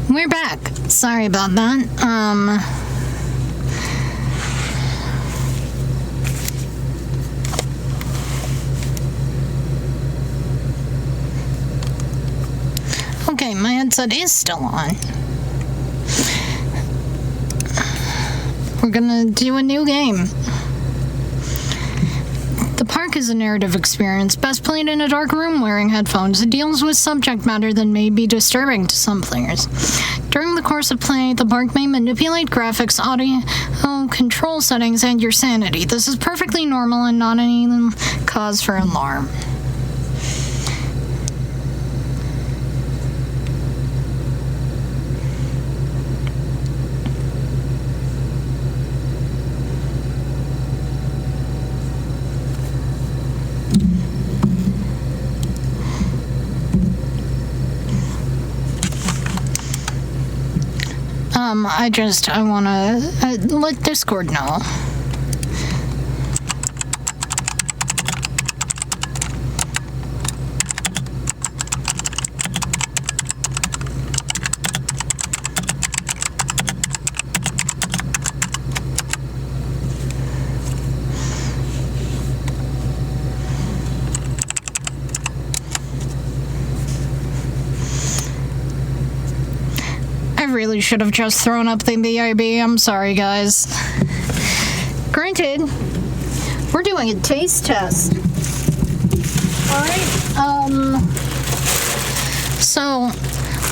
We're back. Sorry about that. Okay, my headset is still on. We're gonna do a new game. The Park is a narrative experience best played in a dark room wearing headphones. It deals with subject matter that may be disturbing to some players. During the course of play, the Park may manipulate graphics, audio, control settings, and your sanity. This is perfectly normal and not any cause for alarm. I wanna let Discord know. I really should have just thrown up the BRB. I'm sorry, guys. Granted, we're doing a taste test. Alright, so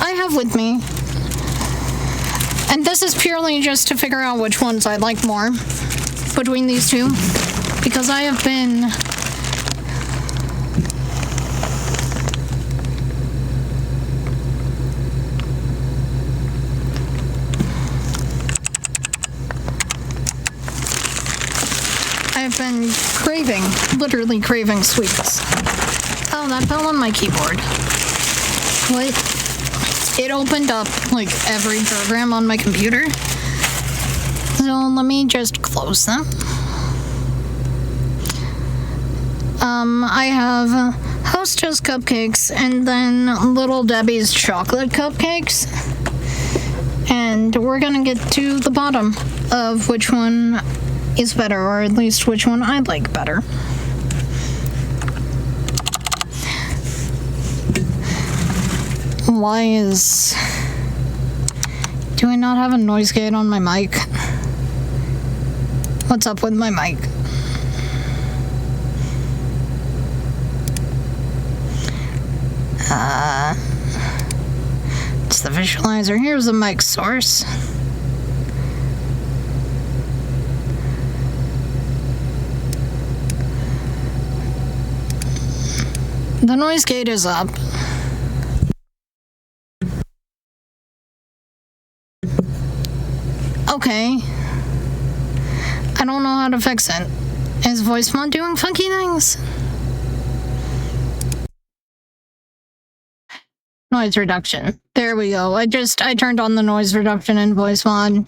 I have with me, and this is purely just to figure out which ones I like more between these two, because I have been craving, literally craving sweets. Oh, that fell on my keyboard. What? It opened up, like, every program on my computer. So let me just close them. I have Hostess cupcakes and then Little Debbie's chocolate cupcakes. And we're gonna get to the bottom of which one is better, or at least which one I like better. Why is... Do I not have a noise gate on my mic? What's up with my mic? It's the visualizer. Here's the mic source. The noise gate is up. Okay. I don't know how to fix it. Is VoiceMod doing funky things? Noise reduction. There we go. I turned on the noise reduction in VoiceMod.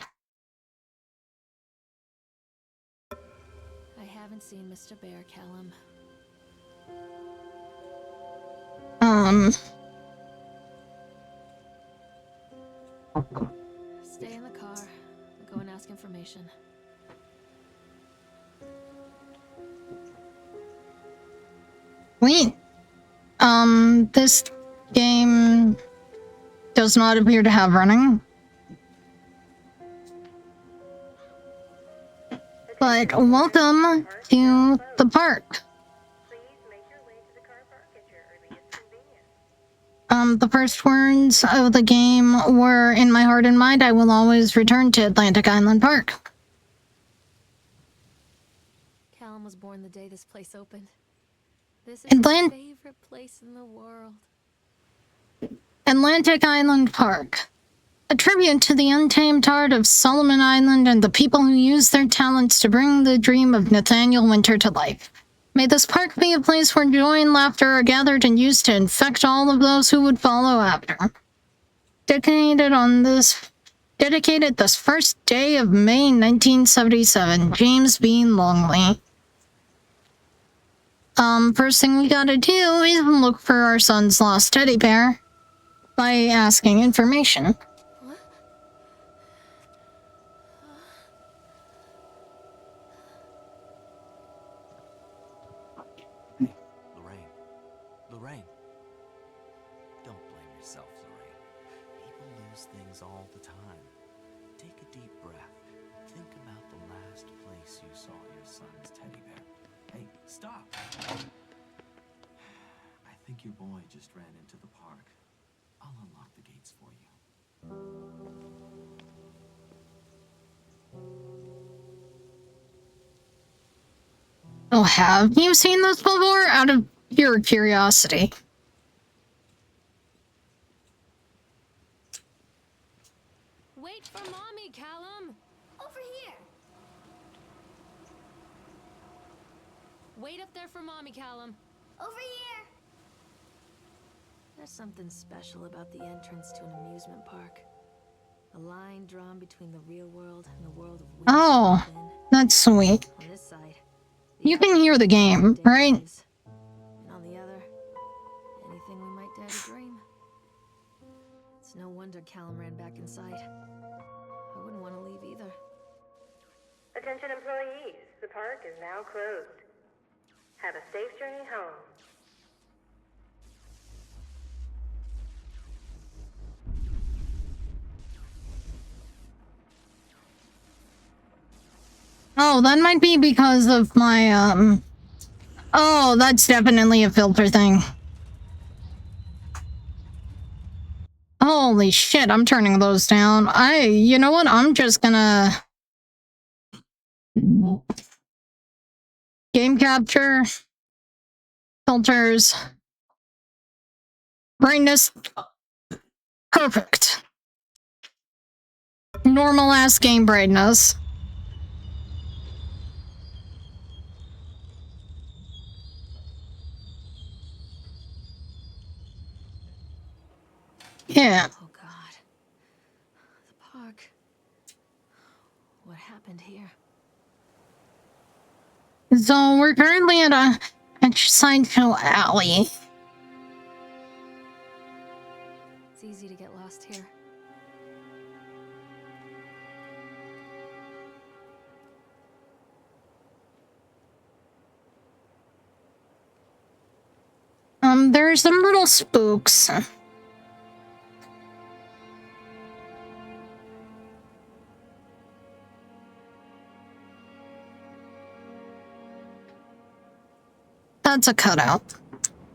I haven't seen Mr. Bear, Callum. Stay in the car. I'll go and ask information. Wait. This game does not appear to have running. But welcome to the park. The first words of the game were, "In my heart and mind, I will always return to Atlantic Island Park." Callum was born the day this place opened. This is my favorite place in the world. Atlantic Island Park. A tribute to the untamed heart of Solomon Island and the people who use their talents to bring the dream of Nathaniel Winter to life. May this park be a place where joy and laughter are gathered and used to infect all of those who would follow after. Dedicated this first day of May 1977, James Bean Longley. First thing we gotta do is look for our son's lost teddy bear by asking information. those things all the time. Take a deep breath. Think about the last place you saw your son's teddy bear. Hey, stop! I think your boy just ran into the park. I'll unlock the gates for you. Oh, have you seen this before? Out of pure curiosity. Wait for Mommy, Callum! Over here. Wait up there for Mommy, Callum. Over here. There's something special about the entrance to an amusement park. A line drawn between the real world and the world of Winston Oh, within. that's sweet. On this side, You can hear the game, right? And on the other, anything we might dare to dream. It's no wonder Callum ran back inside. I wouldn't want to leave either. Attention employees, the park is now closed. Have a safe journey home. Oh, that might be because of my, Oh, that's definitely a filter thing. Holy shit, I'm turning those down. You know what? I'm just gonna... Game capture. Filters. Brightness. Perfect. Normal ass game brightness. Yeah. Oh God. The park. What happened here? So we're currently at a sideshow alley. It's easy to get lost here. There's some little spooks. That's a cutout.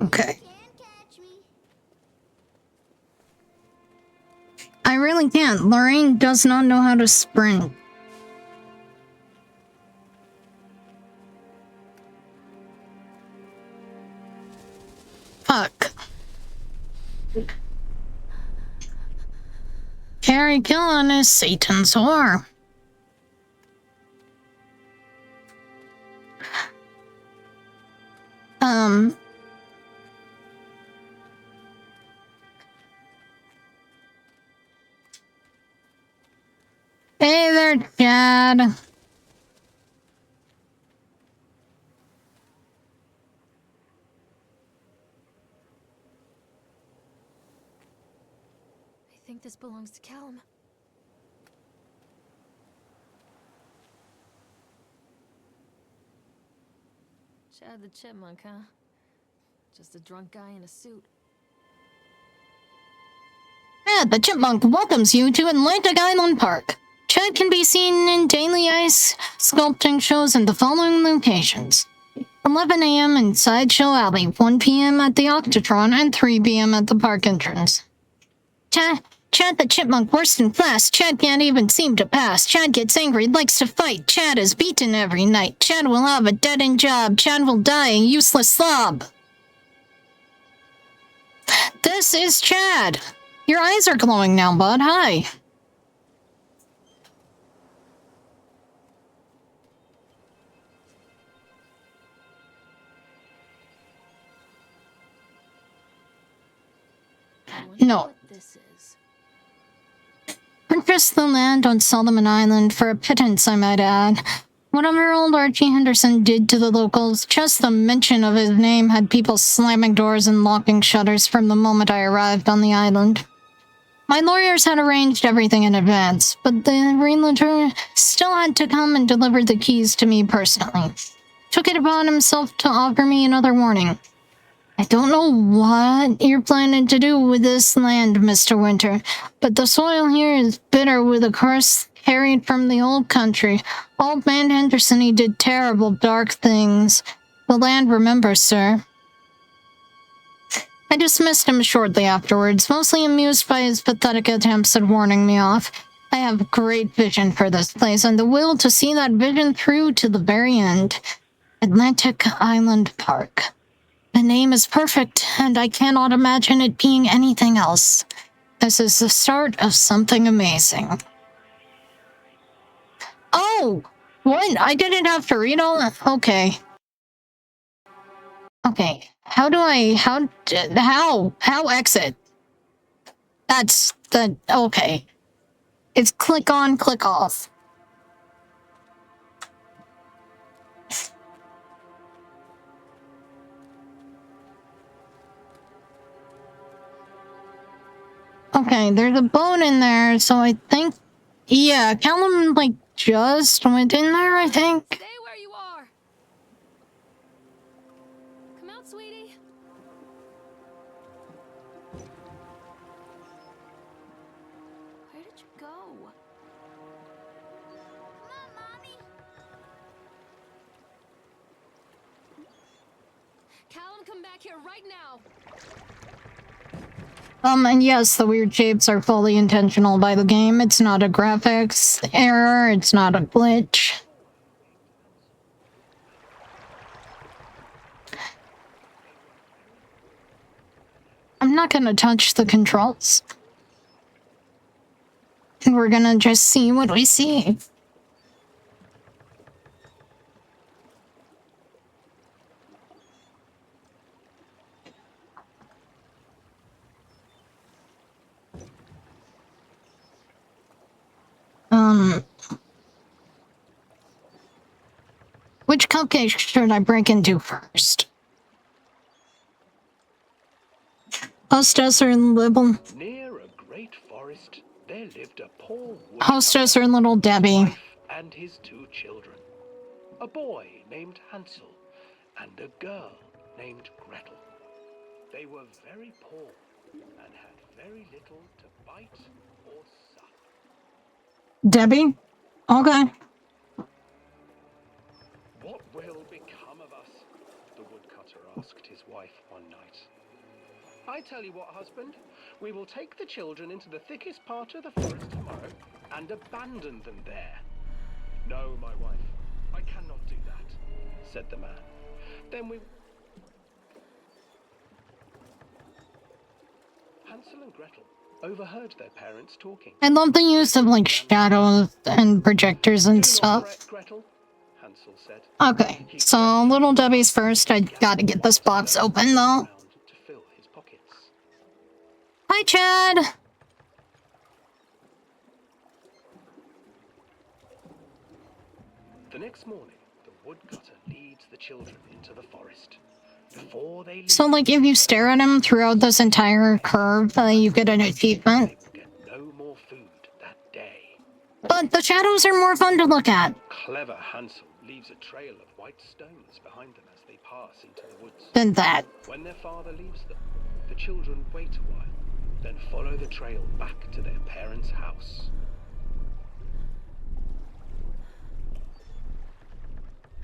Okay. Can't catch me. I really can't. Lorraine does not know how to sprint. Fuck. Carrie Killen is Satan's whore. Hey there, Chad. I think this belongs to Callum. Chad the Chipmunk, huh? Just a drunk guy in a suit. Chad the Chipmunk welcomes you to Atlantic Island Park. Chad can be seen in daily ice sculpting shows in the following locations. 11 a.m. in Sideshow Alley, 1 p.m. at the Octotron, and 3 p.m. at the park entrance. Chad the Chipmunk worse than fast. Chad can't even seem to pass. Chad gets angry, likes to fight. Chad is beaten every night. Chad will have a dead-end job. Chad will die a useless slob. This is Chad. Your eyes are glowing now, bud. Hi. I wonder No. what this is. Purchased the land on Solomon Island for a pittance, I might add. Whatever old Archie Henderson did to the locals, just the mention of his name had people slamming doors and locking shutters from the moment I arrived on the island. My lawyers had arranged everything in advance, but the realtor still had to come and deliver the keys to me personally. Took it upon himself to offer me another warning. I don't know what you're planning to do with this land, Mr. Winter, but the soil here is bitter with a curse carried from the old country. Old man Henderson, he did terrible, dark things. The land remembers, sir. I dismissed him shortly afterwards, mostly amused by his pathetic attempts at warning me off. I have great vision for this place and the will to see that vision through to the very end. Atlantic Island Park. The name is perfect, and I cannot imagine it being anything else. This is the start of something amazing. Oh! What? I didn't have to read all that? Okay. Okay. How exit? That's the... Okay. It's click on, click off. Okay, there's a boat in there, so I think... Yeah, Callum, like, just went in there, I think. Stay where you are. Come out, sweetie. Where did you go? Come on, Mommy. Callum, come back here right now. And yes, the weird shapes are fully intentional by the game. It's not a graphics error, it's not a glitch. I'm not gonna touch the controls. We're gonna just see what we see. Which cupcake should I break into first? Hostess or Little... Near a great forest, there lived a poor Hostess or Little Debbie? wife and his 2 children. A boy named Hansel and a girl named Gretel. They were very poor and had very little to bite or suck. Debbie? Okay. What will become of us? The woodcutter asked his wife one night. I tell you what, husband, we will take the children into the thickest part of the forest tomorrow and abandon them there. No, my wife, I cannot do that, said the man. Then we... Hansel and Gretel overheard their parents talking. I love the use of, like, shadows and projectors and Do not stuff. fret, Gretel, Hansel said. Okay, so Little Debbie's first. I gotta get this box open, though. Around to fill his pockets. Hi, Chad! The next morning, the woodcutter leads the children into the forest. Before they leave, So, like, if you stare at him throughout this entire curve, you get an achievement. they will get no more food that day. But the shadows are more fun to look at Clever Hansel leaves a trail of white stones behind them as they pass into the woods. than that. When their father leaves them, the children wait a while, then follow the trail back to their parents' house.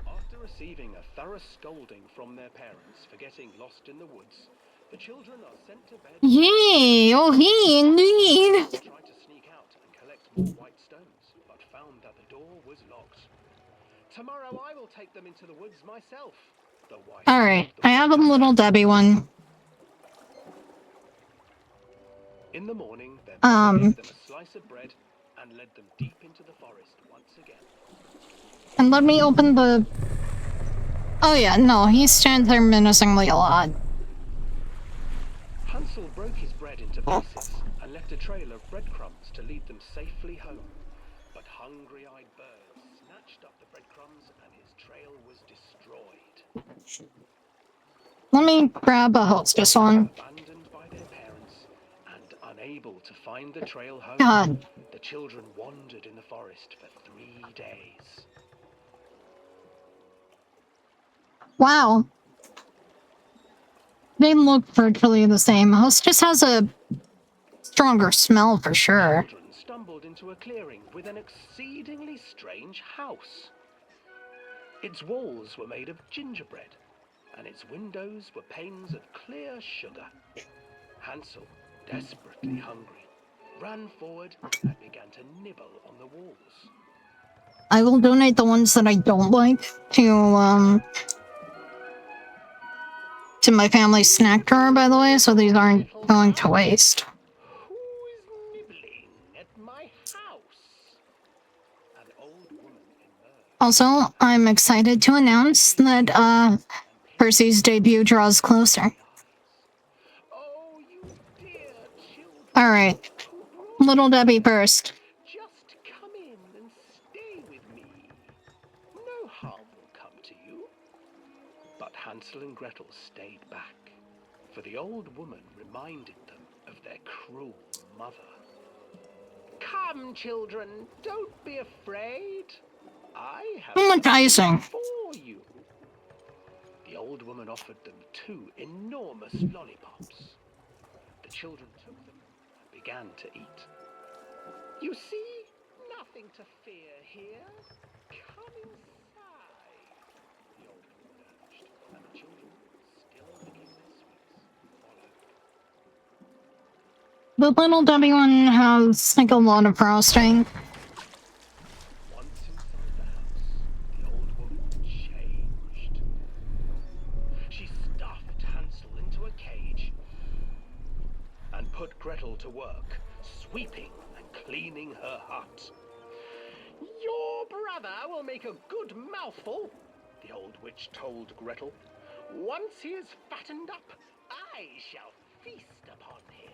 After receiving a thorough scolding from their parents for getting lost in the woods, the children are sent to bed. Yay! Oh, he indeed! They tried to sneak out and collect more white stones, but found that the door was locked. Tomorrow I will take them into the woods myself, the wife Alright, told the I have a woodcutter. Little Debbie one. In the morning, their mother gave them a slice of bread and led them deep into the forest once again. And let me open the... Oh yeah, no, he stands there menacingly a lot. Hansel broke his bread into pieces and left a trail of breadcrumbs to lead them safely home. But hungry-eyed birds snatched up the breadcrumbs and his trail was destroyed. Let me grab a hostess one. Abandoned by their parents and unable to find the trail home, God. the children wandered in the forest for 3 days. Wow. They look virtually the same. Hostess has a stronger smell for sure. Children stumbled into a clearing with an exceedingly strange house. Its walls were made of gingerbread, and its windows were panes of clear sugar. Hansel, desperately hungry, ran forward and began to nibble on the walls. I will donate the ones that I don't like to my family's snack drawer, by the way, so these aren't going to waste. Who is nibbling at my house? An old woman emerged. Also, I'm excited to announce that Percy's debut draws closer. Oh, you dear children. Alright, Little Debbie first. Just come in and stay with me. No harm will come to you. But Hansel and Gretel stayed back, for the old woman reminded them of their cruel mother. Come, children, don't be afraid. I have How much icing? for you. The old woman offered them 2 enormous lollipops. The children took them and began to eat. You see, nothing to fear here. Come inside, the old woman urged, and the children, still licking their sweets, followed. The Little Debbie one has like a lot of frosting. Once inside the house, the old woman changed. She stuffed Hansel into a cage and put Gretel to work, sweeping and cleaning her hut. Your brother will make a good mouthful, the old witch told Gretel. Once he is fattened up, I shall feast upon him.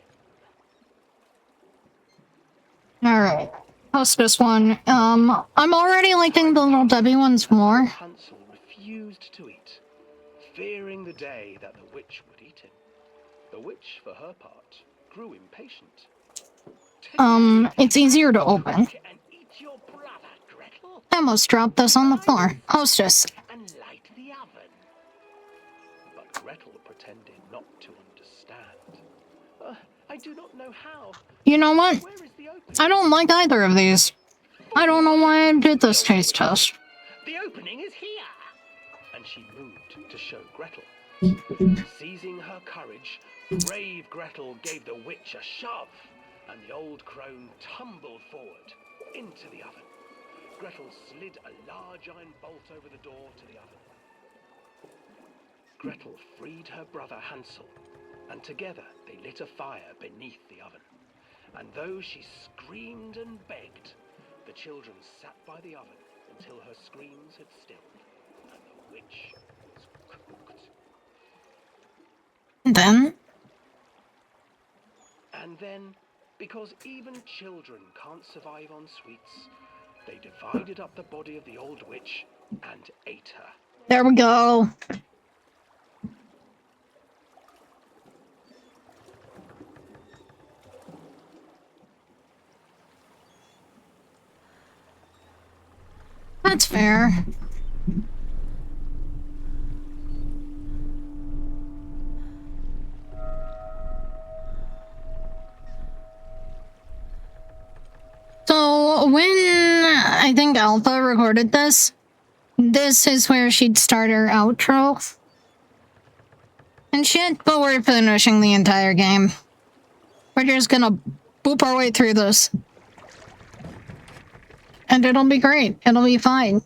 Alright. Hostess one. I'm already liking the Little Debbie ones more. Hansel refused to eat, fearing the day that the witch would eat him. The witch, for her part, grew impatient. It's easier to open. And eat your brother, Gretel, I almost dropped this on the floor. Hostess. and light the oven. But Gretel pretended not to understand. I do not know how. You know what? Where is the opening? I don't like either of these. I don't know why I did this taste test. The opening is here! And she moved to show Gretel. Seizing her courage, brave Gretel gave the witch a shove, and the old crone tumbled forward into the oven. Gretel slid a large iron bolt over the door to the oven. Gretel freed her brother Hansel, and together they lit a fire beneath the oven. And though she screamed and begged, the children sat by the oven until her screams had stilled, and the witch was cooked. Then, And then, because even children can't survive on sweets, they divided up the body of the old witch and ate her. there we go. That's fair. So when I think Alpha recorded this is where she'd start her outro. And shit, but we're finishing the entire game. We're just gonna boop our way through this. And it'll be great. It'll be fine.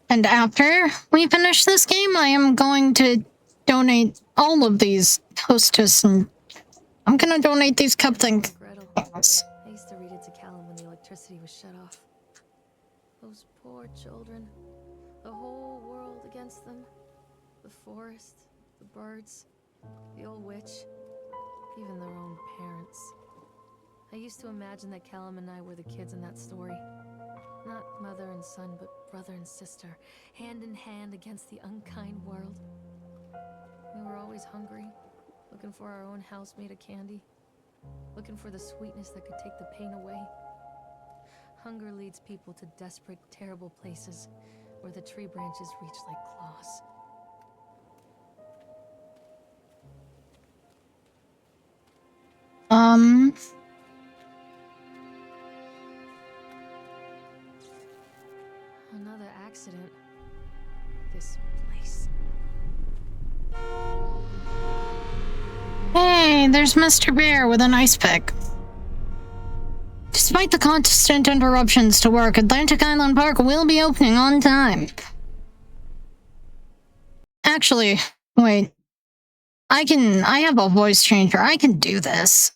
And after we finish this game, I am going to donate all of these Hostess, and I'm gonna donate these cup things. Gretel. Yes. I used to read it to Callum when the electricity was shut off. Those poor children. The whole world against them. The forest, the birds, the old witch, even their own parents. I used to imagine that Callum and I were the kids in that story. Not mother and son, but brother and sister, hand in hand against the unkind world. We were always hungry, looking for our own house made of candy. Looking for the sweetness that could take the pain away. Hunger leads people to desperate, terrible places where the tree branches reach like claws. Another accident. This place. Hey, there's Mr. Bear with an ice pick. Despite the constant interruptions to work, Atlantic Island Park will be opening on time. Actually, wait. I have a voice changer. I can do this.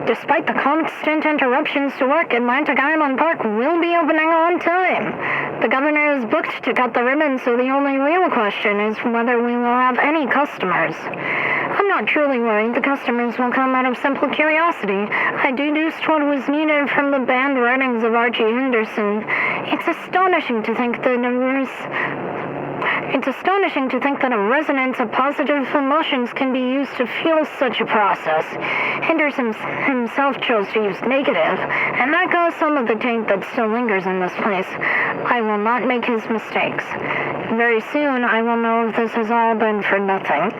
Despite the constant interruptions to work, Atlantic Island Park will be opening on time. The governor is booked to cut the ribbon, so the only real question is whether we will have any customers. I'm not truly worried the customers will come out of simple curiosity. I deduced what was needed from the banned writings of Archie Henderson. It's astonishing to think that a resonance of positive emotions can be used to fuel such a process. Henderson himself chose to use negative, and that caused some of the taint that still lingers in this place. I will not make his mistakes. Very soon, I will know if this has all been for nothing.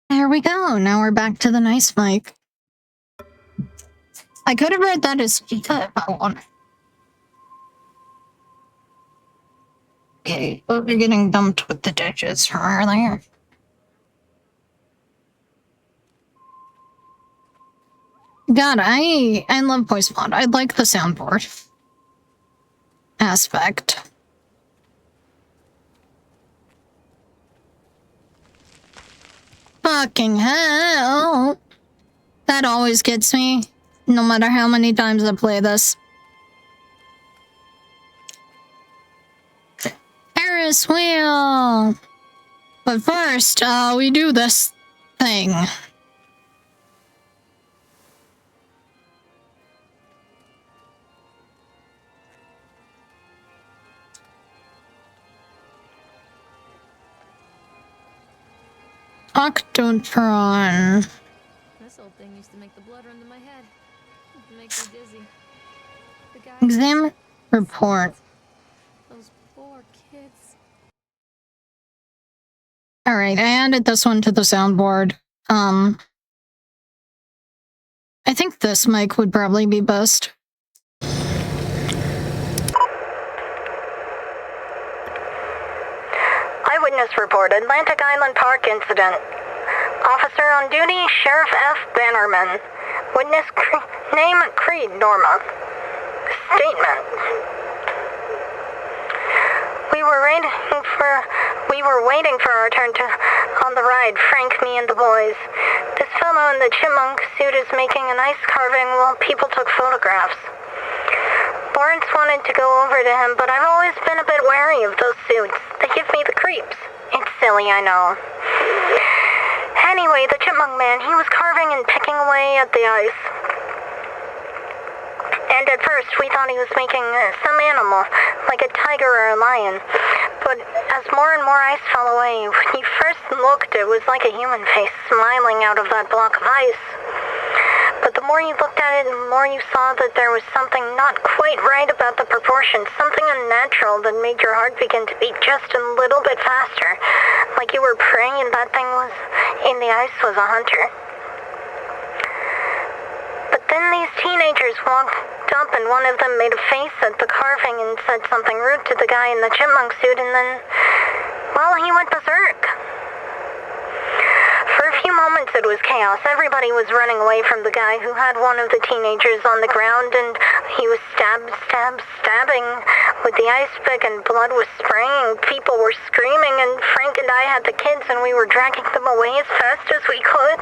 There we go. Now we're back to the nice mic. I could have read that as Pika if I wanted. Okay, but we're getting dumped with the dishes from earlier. God, I love voice mod. I like the soundboard aspect. Fucking hell. That always gets me, no matter how many times I play this. Ferris wheel! But first, we do this thing. Octotron. This old thing used to make the blood run to my head. It makes me dizzy. The guy Exam report. Those poor kids. Alright, I added this one to the soundboard. I think this mic would probably be best. Eyewitness report, Atlantic Island Park incident. Officer on duty, Sheriff F. Bannerman. Witness name Creed Norma. Statement. We were waiting for our turn on the ride, Frank, me, and the boys. This fellow in the chipmunk suit is making an ice carving while people took photographs. Lawrence wanted to go over to him, but I've always been a bit wary of those suits. They give me the creeps. It's silly, I know. Anyway, the chipmunk man, he was carving and picking away at the ice. And at first, we thought he was making some animal, like a tiger or a lion. But as more and more ice fell away, when you first looked, it was like a human face smiling out of that block of ice. But the more you looked at it, the more you saw that there was something not quite right about the proportions, something unnatural that made your heart begin to beat just a little bit faster, like you were praying and that thing was in the ice was a hunter. But then these teenagers walked up and one of them made a face at the carving and said something rude to the guy in the chipmunk suit, and then, well, he went berserk. For a few moments it was chaos. Everybody was running away from the guy who had one of the teenagers on the ground, and he was stabbing with the ice pick, and blood was spraying. People were screaming, and Frank and I had the kids, and we were dragging them away as fast as we could.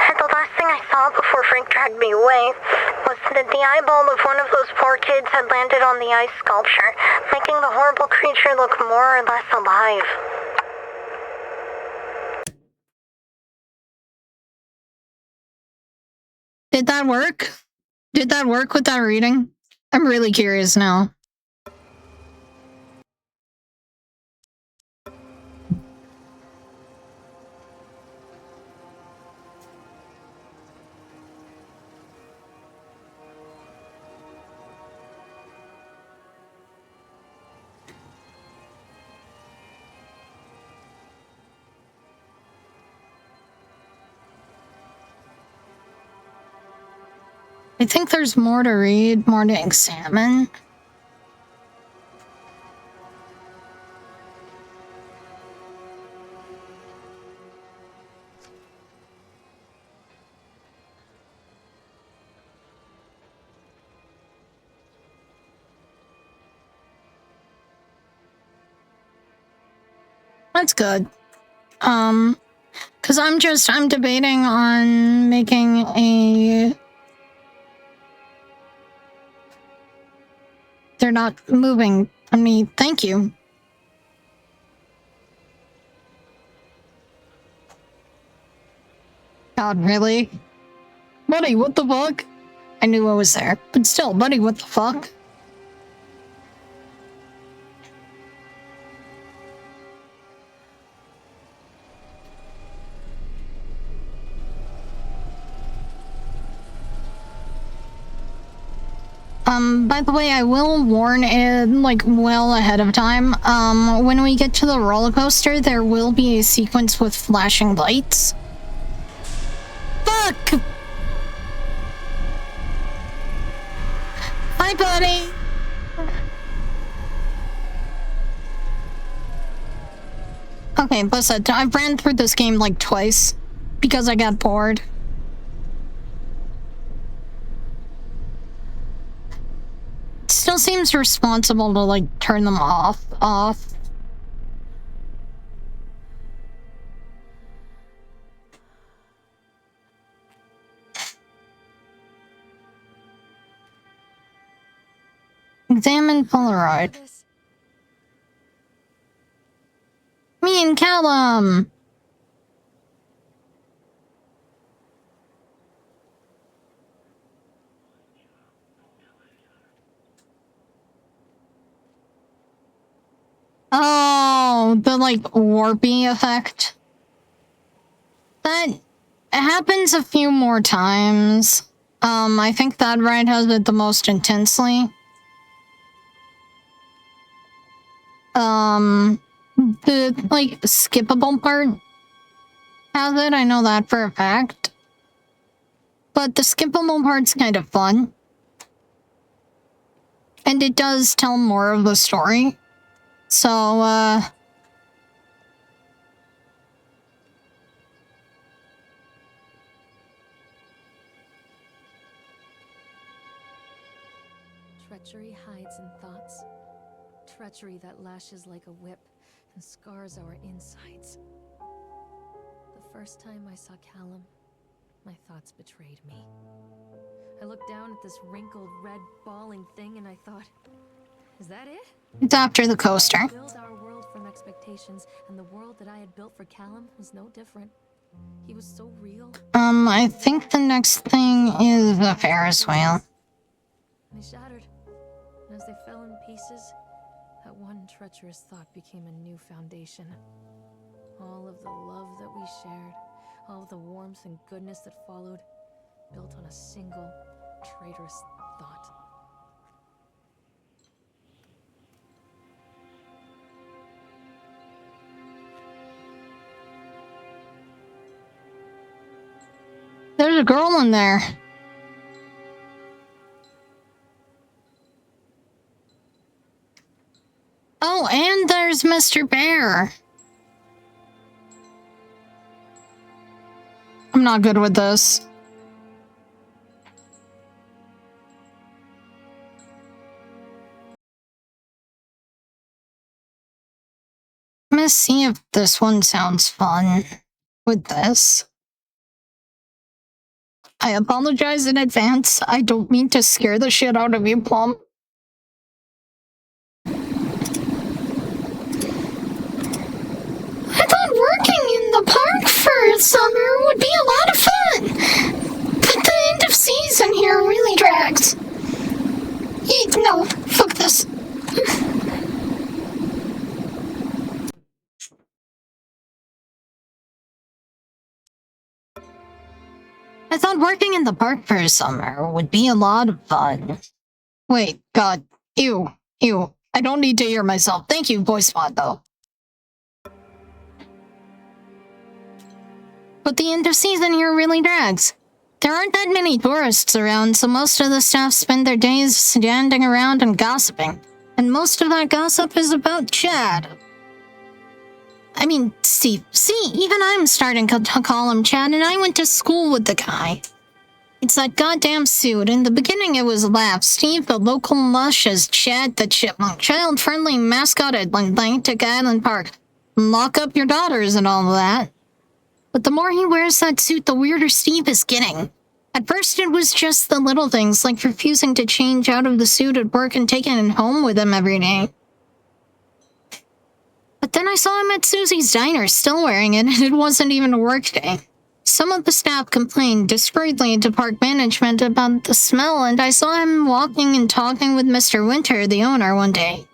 At the last thing I saw before Frank dragged me away was that the eyeball of one of those poor kids had landed on the ice sculpture, making the horrible creature look more or less alive. Did that work? Did that work with that reading? I'm really curious now. I think there's more to read, more to examine. That's good. Because I'm debating on making a... They're not moving on me. Thank you. God, really? Buddy, what the fuck? I knew I was there. But still, buddy, what the fuck? By the way, I will warn it, like, well ahead of time. When we get to the roller coaster, there will be a sequence with flashing lights. Fuck! Hi, buddy! Okay, listen, I've ran through this game like twice because I got bored. Still seems responsible to, like, turn them off. Examine Polaroid. Me and Callum! Oh, the, like, warpy effect. That happens a few more times. I think that ride has it the most intensely. The, like, skippable part has it, I know that for a fact. But the skippable part's kind of fun. And it does tell more of the story. So, Treachery hides in thoughts. Treachery that lashes like a whip and scars our insides. The first time I saw Callum, my thoughts betrayed me. I looked down at this wrinkled, red, bawling thing and I thought, is that it? it's after the coaster. Build our world from expectations, and the world that I had built for Callum was no different. He was so real. I think the next thing is the Ferris wheel. They shattered. And as they fell in pieces, that one treacherous thought became a new foundation. All of the love that we shared, all of the warmth and goodness that followed, built on a single, traitorous thought. There's a girl in there. Oh, and there's Mr. Bear. I'm not good with this. I'm gonna see if this one sounds fun with this. I apologize in advance. I don't mean to scare the shit out of you, Plum. I thought working in the park for summer would be a lot of fun. But the end of season here really drags. No, fuck this. I thought working in the park for summer would be a lot of fun. Wait, God. Ew. I don't need to hear myself. Thank you, voice mod, though. But the end of season here really drags. There aren't that many tourists around, so most of the staff spend their days standing around and gossiping. And most of that gossip is about Chad. I mean, Steve. See, even I'm starting to call him Chad, and I went to school with the guy. It's that goddamn suit. In the beginning, it was Laugh Steve, the local lush, as Chad the Chipmunk, child-friendly mascot at Atlantic Island Park. Lock up your daughters and all of that. But the more he wears that suit, the weirder Steve is getting. At first, it was just the little things, like refusing to change out of the suit at work and taking it home with him every day. But then I saw him at Susie's Diner, still wearing it, and it wasn't even a work day. Some of the staff complained discreetly to park management about the smell, and I saw him walking and talking with Mr. Winter, the owner, one day.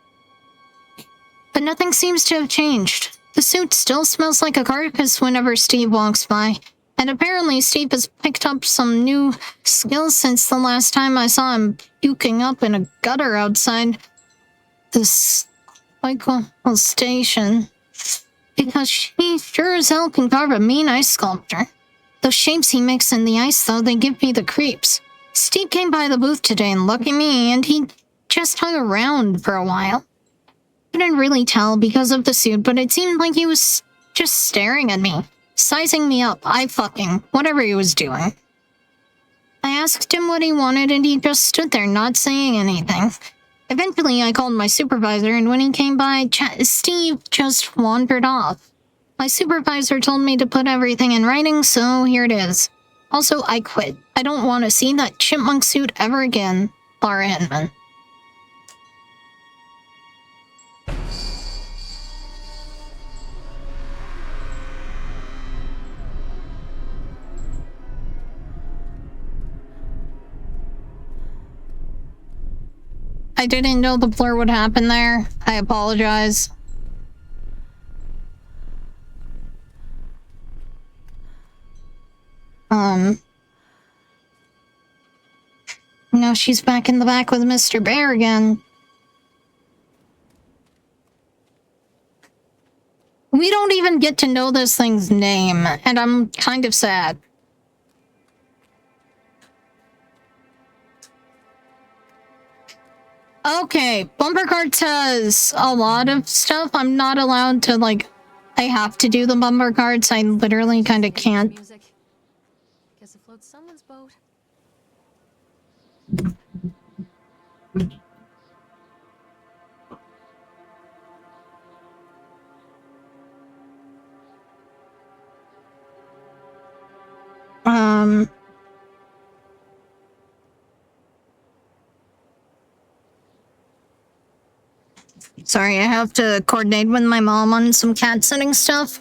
But nothing seems to have changed. The suit still smells like a carcass whenever Steve walks by, and apparently Steve has picked up some new skills since the last time I saw him puking up in a gutter outside this local station. Because he sure as hell can carve a mean ice sculpture. Those shapes he makes in the ice, though, they give me the creeps. Steve came by the booth today, and lucky me, and he just hung around for a while. Couldn't really tell because of the suit, but it seemed like he was just staring at me, sizing me up, whatever he was doing. I asked him what he wanted, and he just stood there, not saying anything. Eventually, I called my supervisor, and when he came by, Steve just wandered off. My supervisor told me to put everything in writing, so here it is. Also, I quit. I don't want to see that chipmunk suit ever again. Laura Hinman. I didn't know the blur would happen there. I apologize. Now she's back in the back with Mr. Bear again. We don't even get to know this thing's name, and I'm kind of sad. Okay, Bumper Carts has a lot of stuff. I'm not allowed to, I have to do the Bumper Carts. I literally kind of can't. Music. Guess it floats someone's boat. Sorry, I have to coordinate with my mom on some cat sitting stuff.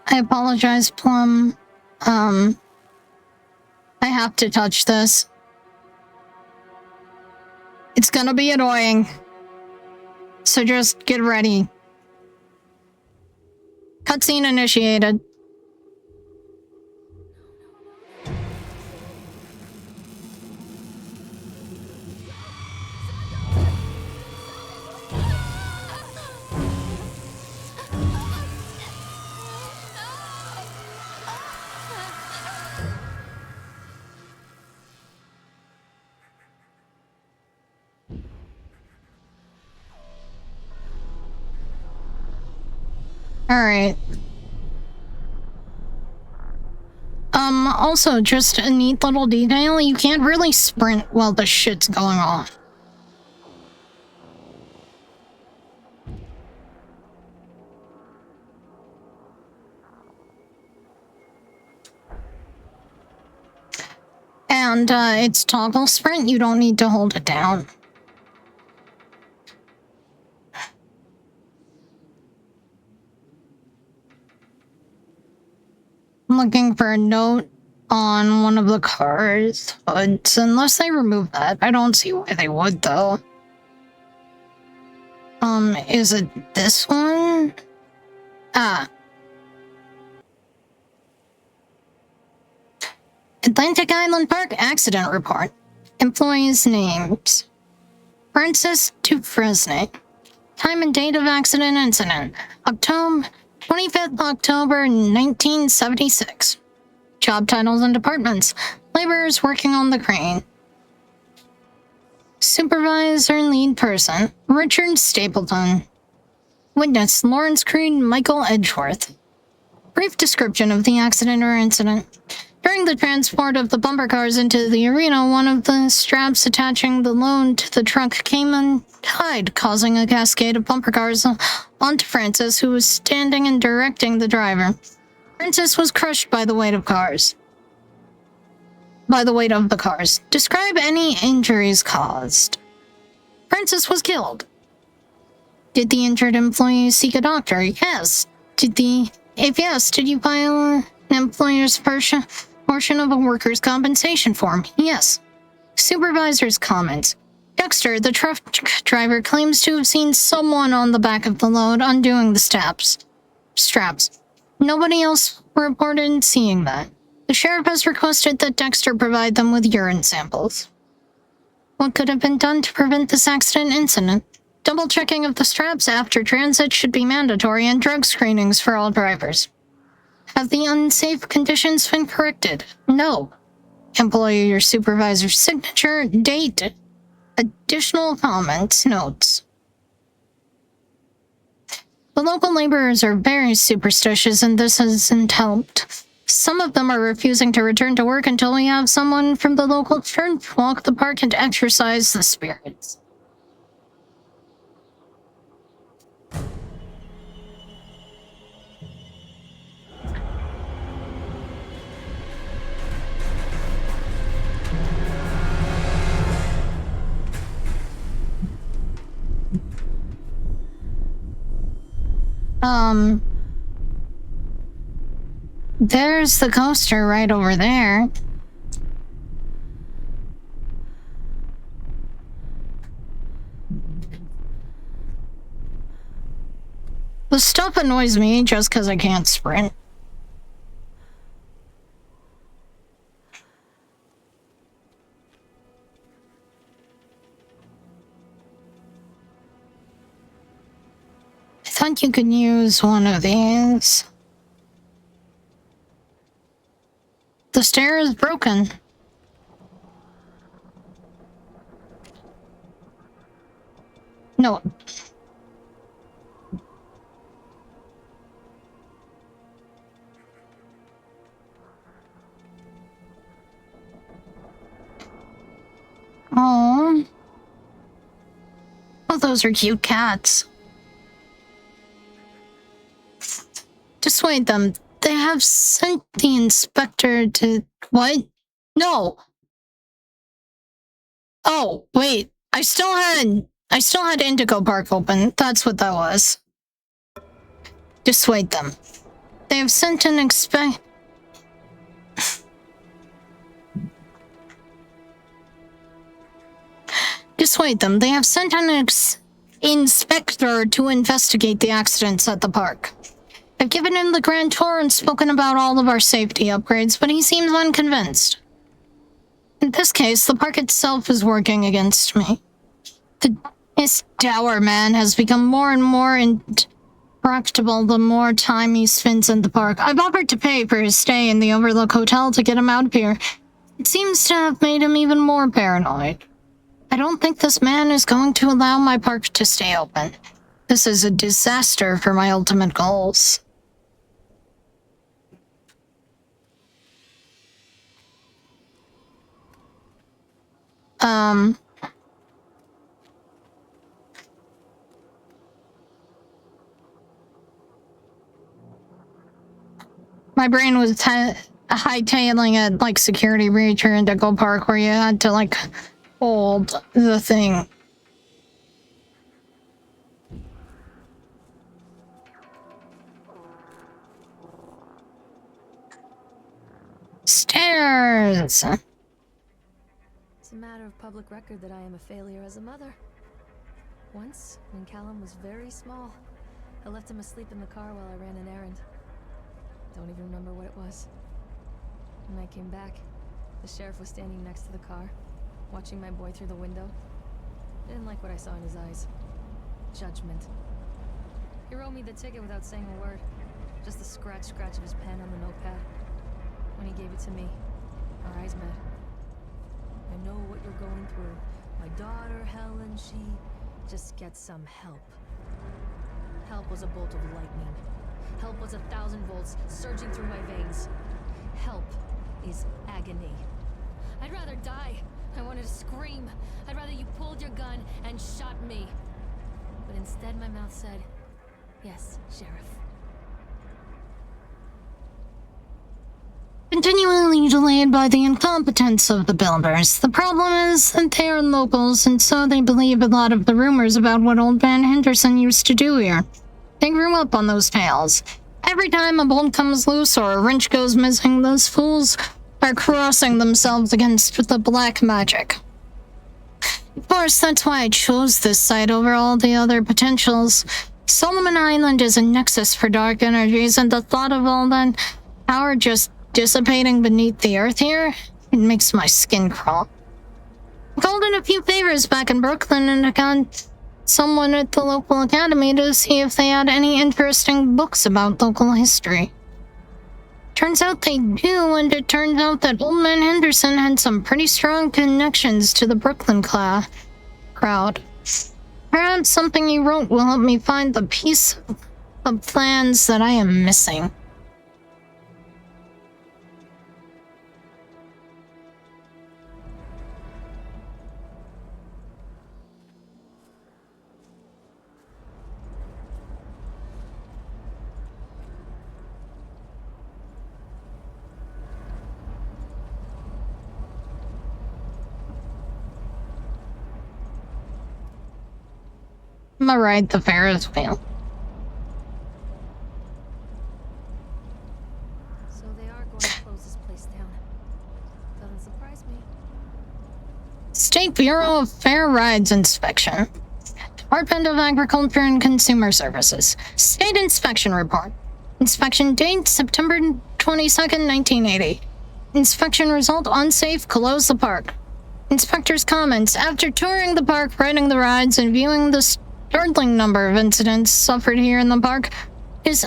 I apologize, Plum. I have to touch this. It's gonna be annoying. So just get ready. Cutscene initiated. Alright. Also, just a neat little detail, you can't really sprint while the shit's going on. And it's toggle sprint, you don't need to hold it down. I'm looking for a note on one of the car's hoods, unless they remove that. I don't see why they would, though. Is it this one? Ah. Atlantic Island Park Accident Report. Employees' names. Francis Dufresne. Time and date of accident incident. 25th October 1976. Job titles and departments. Laborers working on the crane. Supervisor and lead person. Richard Stapleton. Witness Lawrence Creed Michael Edgeworth. Brief description of the accident or incident. During the transport of the bumper cars into the arena, one of the straps attaching the load to the truck came untied, causing a cascade of bumper cars onto Francis, who was standing and directing the driver. Francis was crushed by the weight of the cars. Describe any injuries caused. Francis was killed. Did the injured employee seek a doctor? Yes. If yes, did you file an employer's portion of a worker's compensation form? Yes. Supervisor's comments. Dexter, the truck driver, claims to have seen someone on the back of the load undoing the straps. Nobody else reported seeing that. The sheriff has requested that Dexter provide them with urine samples. What could have been done to prevent this accident incident? Double checking of the straps after transit should be mandatory, and drug screenings for all drivers. Have the unsafe conditions been corrected? No. Employee or supervisor's signature, date, additional comments, notes. The local laborers are very superstitious, and this hasn't helped. Some of them are refusing to return to work until we have someone from the local church walk the park and exorcise the spirits. There's the coaster right over there. The stuff annoys me just because I can't sprint. I thought you could use one of these. The stair is broken. No. Oh, those are cute cats. Dissuade them. They have sent the inspector to... What? No. Oh, wait. I still had Indigo Park open. That's what that was. Dissuade them. They have sent an Dissuade them. They have sent an inspector to investigate the accidents at the park. I've given him the grand tour and spoken about all of our safety upgrades, but he seems unconvinced. In this case, the park itself is working against me. This dour man has become more and more intractable the more time he spends in the park. I've offered to pay for his stay in the Overlook Hotel to get him out of here. It seems to have made him even more paranoid. I don't think this man is going to allow my park to stay open. This is a disaster for my ultimate goals. My brain was hightailing it like Security Breach or Indigo Park, where you had to, like, hold the thing. Stairs! It's a matter of public record that I am a failure as a mother. Once, when Callum was very small, I left him asleep in the car while I ran an errand. Don't even remember what it was. When I came back, the sheriff was standing next to the car, watching my boy through the window. I didn't like what I saw in his eyes. Judgment. He wrote me the ticket without saying a word. Just the scratch of his pen on the notepad. When he gave it to me, our eyes met. I know what you're going through. My daughter, Helen, she just gets some help. Help was a bolt of lightning. Help was 1,000 volts surging through my veins. Help is agony. I'd rather die. I wanted to scream. I'd rather you pulled your gun and shot me. But instead my mouth said, yes, Sheriff. Continually delayed by the incompetence of the builders. The problem is that they are locals, and so they believe a lot of the rumors about what Old Man Henderson used to do here. They grew up on those tales. Every time a bolt comes loose or a wrench goes missing, those fools are crossing themselves against the black magic. Of course, that's why I chose this site over all the other potentials. Solomon Island is a nexus for dark energies, and the thought of all that power just dissipating beneath the earth here, it makes my skin crawl. I called in a few favors back in Brooklyn, and I got someone at the local academy to see if they had any interesting books about local history. Turns out they do, and it turns out that Old Man Henderson had some pretty strong connections to the Brooklyn crowd. Perhaps something he wrote will help me find the piece of plans that I am missing. I'm gonna ride the Ferris wheel. So they are going to close this place down. Doesn't surprise me. State Bureau of Fair Rides Inspection. Department of Agriculture and Consumer Services. State Inspection Report. Inspection date September 22nd, 1980. Inspection result unsafe, close the park. Inspector's comments. After touring the park, riding the rides, and viewing the startling number of incidents suffered here in the park, it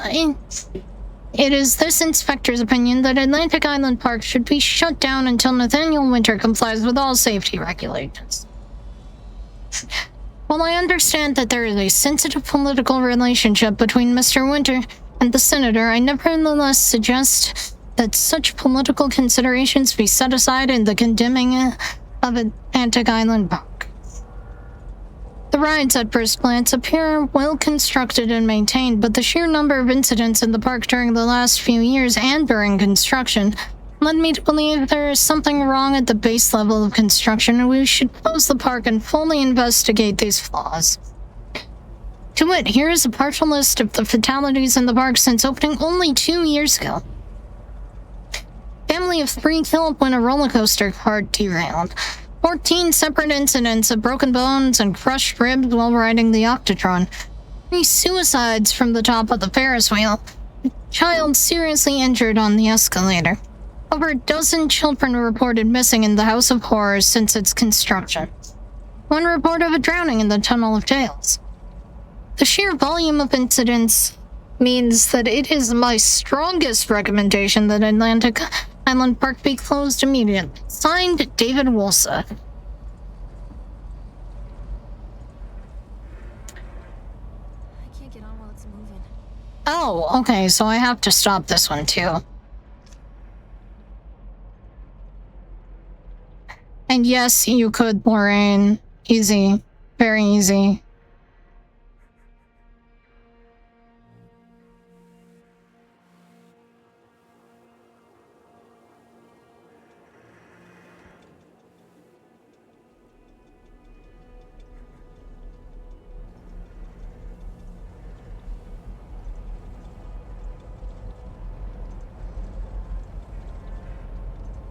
is this inspector's opinion that Atlantic Island Park should be shut down until Nathaniel Winter complies with all safety regulations. While I understand that there is a sensitive political relationship between Mr. Winter and the senator, I nevertheless suggest that such political considerations be set aside in the condemning of Atlantic Island Park. The rides at first glance appear well constructed and maintained, but the sheer number of incidents in the park during the last few years and during construction led me to believe there is something wrong at the base level of construction, and we should close the park and fully investigate these flaws. To wit, here is a partial list of the fatalities in the park since opening only 2 years ago. Family of 3 killed when a roller coaster car derailed. 14 separate incidents of broken bones and crushed ribs while riding the Octotron. 3 suicides from the top of the Ferris wheel. A child seriously injured on the escalator. Over a dozen children were reported missing in the House of Horrors since its construction. 1 report of a drowning in the Tunnel of Tales. The sheer volume of incidents means that it is my strongest recommendation that Atlantic Island Park be closed immediately. Signed, David Wolsa. I can't get on while it's moving. Oh, okay, so I have to stop this one too. I And yes, you could, Lorraine. Easy. Very easy.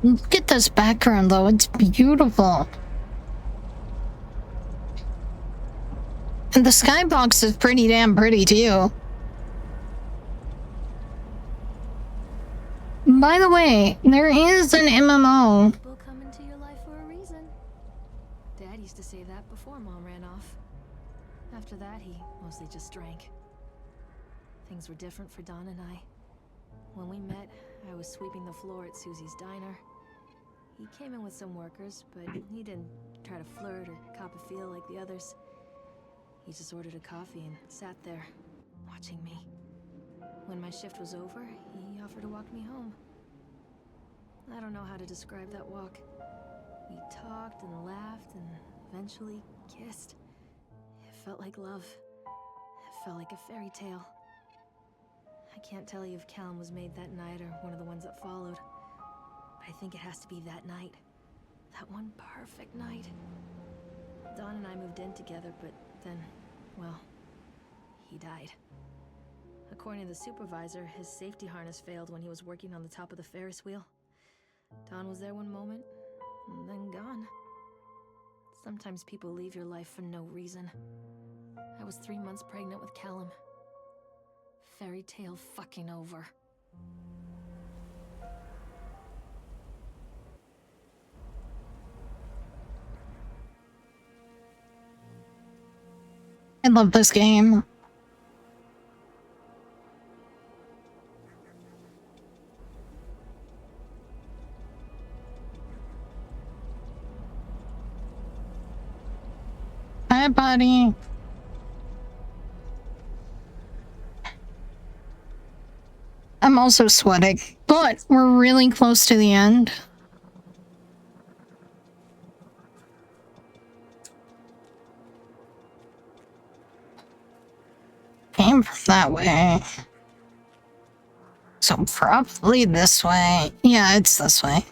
Look at this background, though. It's beautiful. And the skybox is pretty damn pretty, too. By the way, there is an MMO. People come into your life for a reason. Dad used to say that before Mom ran off. After that, he mostly just drank. Things were different for Don and I. When we met, I was sweeping the floor at Susie's diner. He came in with some workers, but he didn't try to flirt or cop a feel like the others. He just ordered a coffee and sat there, watching me. When my shift was over, he offered to walk me home. I don't know how to describe that walk. We talked and laughed and eventually kissed. It felt like love. It felt like a fairy tale. I can't tell you if Callum was made that night or one of the ones that followed. But I think it has to be that night. That one perfect night. Don and I moved in together, but then, well, he died. According to the supervisor, his safety harness failed when he was working on the top of the Ferris wheel. Don was there one moment, and then gone. Sometimes people leave your life for no reason. I was 3 months pregnant with Callum. Fairy tale fucking over. I love this game. Hi, buddy. I'm also sweating, but we're really close to the end. Came from that way. So probably this way. Yeah, it's this way.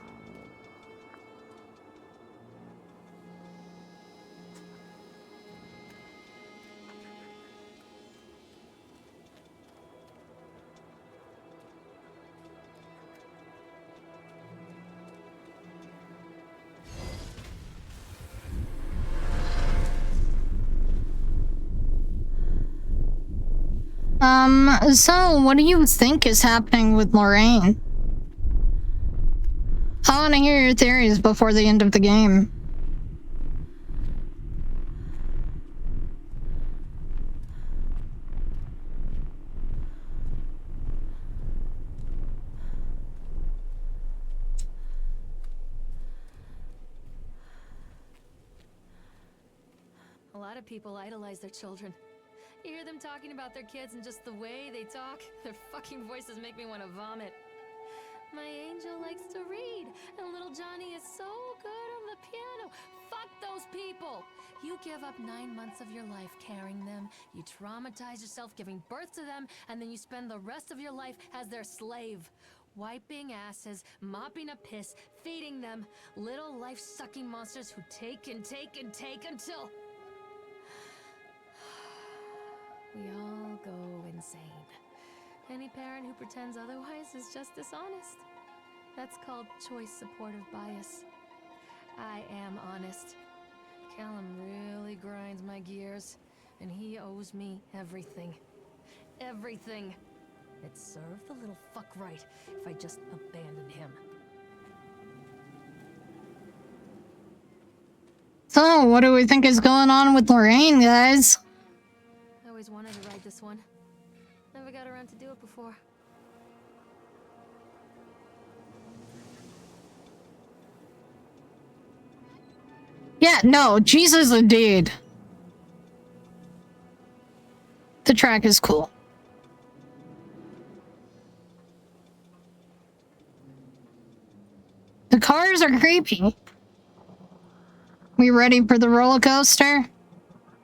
So what do you think is happening with Lorraine? I want to hear your theories before the end of the game. A lot of people idolize their children. You hear them talking about their kids and just the way they talk, their fucking voices make me want to vomit. My angel likes to read, and little Johnny is so good on the piano. Fuck those people! You give up 9 months of your life carrying them, you traumatize yourself giving birth to them, and then you spend the rest of your life as their slave. Wiping asses, mopping a piss, feeding them. Little life-sucking monsters who take and take and take until... we all go insane. Any parent who pretends otherwise is just dishonest. That's called choice supportive bias. I am honest. Callum really grinds my gears, and he owes me everything. Everything. It served the little fuck right if I just abandoned him. So, what do we think is going on with Lorraine, guys? I always wanted to ride this one. Never got around to do it before. Yeah, no, Jesus indeed. The track is cool. The cars are creepy. We ready for the roller coaster?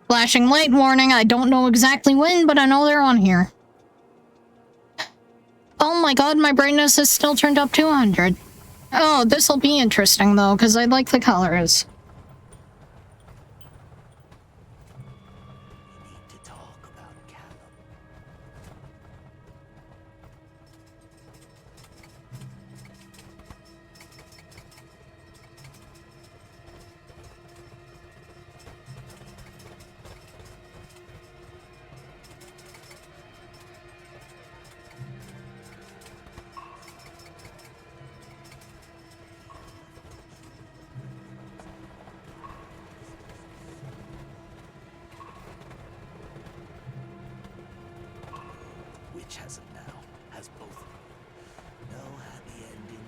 Flashing light warning. I don't know exactly when, but I know they're on here. Oh my god, my brightness is still turned up to 100. Oh, this'll be interesting though, because I like the colors. We need to talk about Callum. Which has him now? Has both of them. No happy ending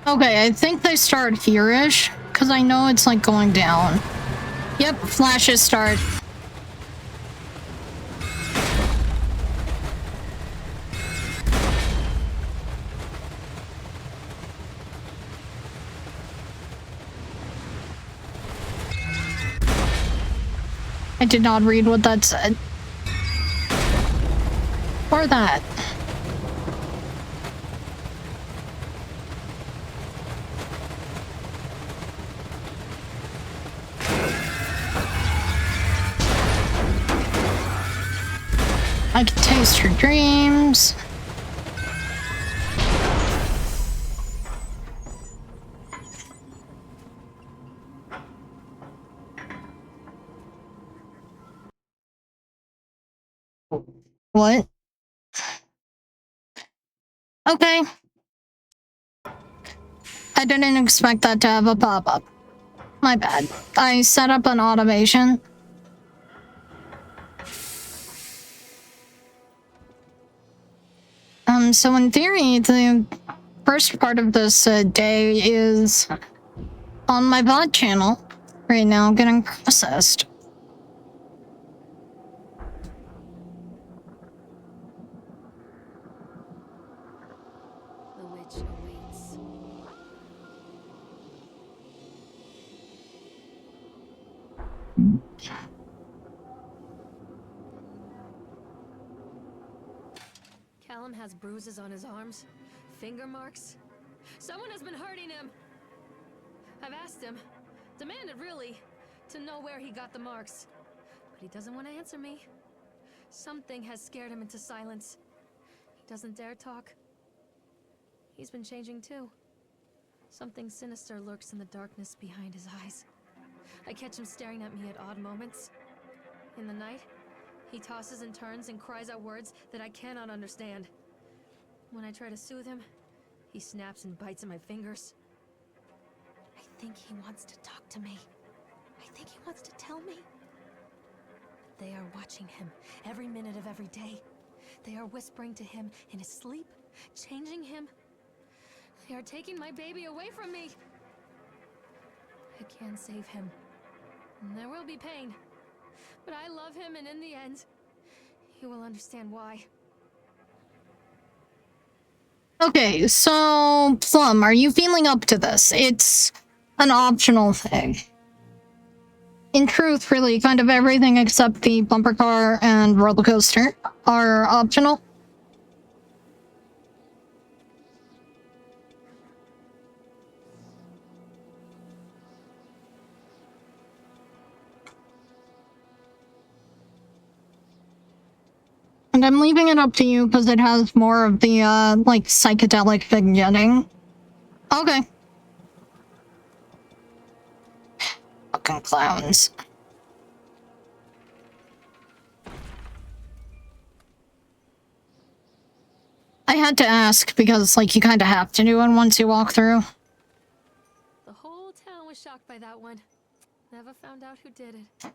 here. Okay, I think they start here-ish, because I know it's like going down. Yep, flashes start. I did not read what that said. Or that. I can taste your dreams. What? Okay. I didn't expect that to have a pop-up. My bad. I set up an automation. So in theory, the first part of this day is on my VOD channel right now getting processed. The witch awaits. Callum has bruises on his arms, finger marks. Someone has been hurting him. I've asked him, demanded really, to know where he got the marks. But he doesn't want to answer me. Something has scared him into silence. He doesn't dare talk. He's been changing too. Something sinister lurks in the darkness behind his eyes. I catch him staring at me at odd moments. In the night, he tosses and turns and cries out words that I cannot understand. When I try to soothe him, he snaps and bites at my fingers. I think he wants to talk to me. I think he wants to tell me. They are watching him every minute of every day. They are whispering to him in his sleep, changing him. They are taking my baby away from me. I can't save him. And there will be pain. But I love him, and in the end, he will understand why. Okay, so Plum, are you feeling up to this? It's an optional thing. In truth, really, kind of everything except the bumper car and roller coaster are optional. And I'm leaving it up to you because it has more of the, like, psychedelic vignetting. Okay. Fucking clowns. I had to ask because, like, you kind of have to do it once you walk through. The whole town was shocked by that one. Never found out who did it.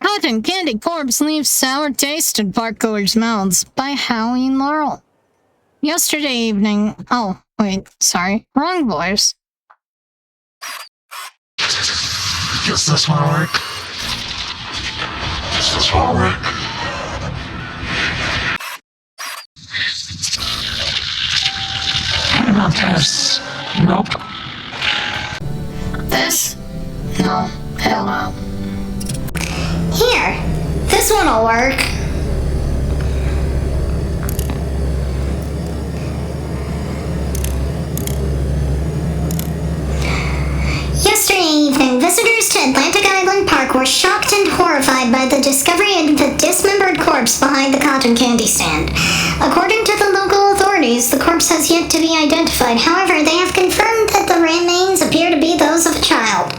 Cotton Candy Corpse leaves sour taste in parkgoers' mouths by Howie and Laurel. Yesterday evening... Oh, wait, sorry. Wrong voice. Guess this might work. This? No. Hell no. Here, this one'll work. Yesterday evening, visitors to Atlantic Island Park were shocked and horrified by the discovery of the dismembered corpse behind the cotton candy stand. According to the local authorities, the corpse has yet to be identified. However, they have confirmed that the remains appear to be those of a child.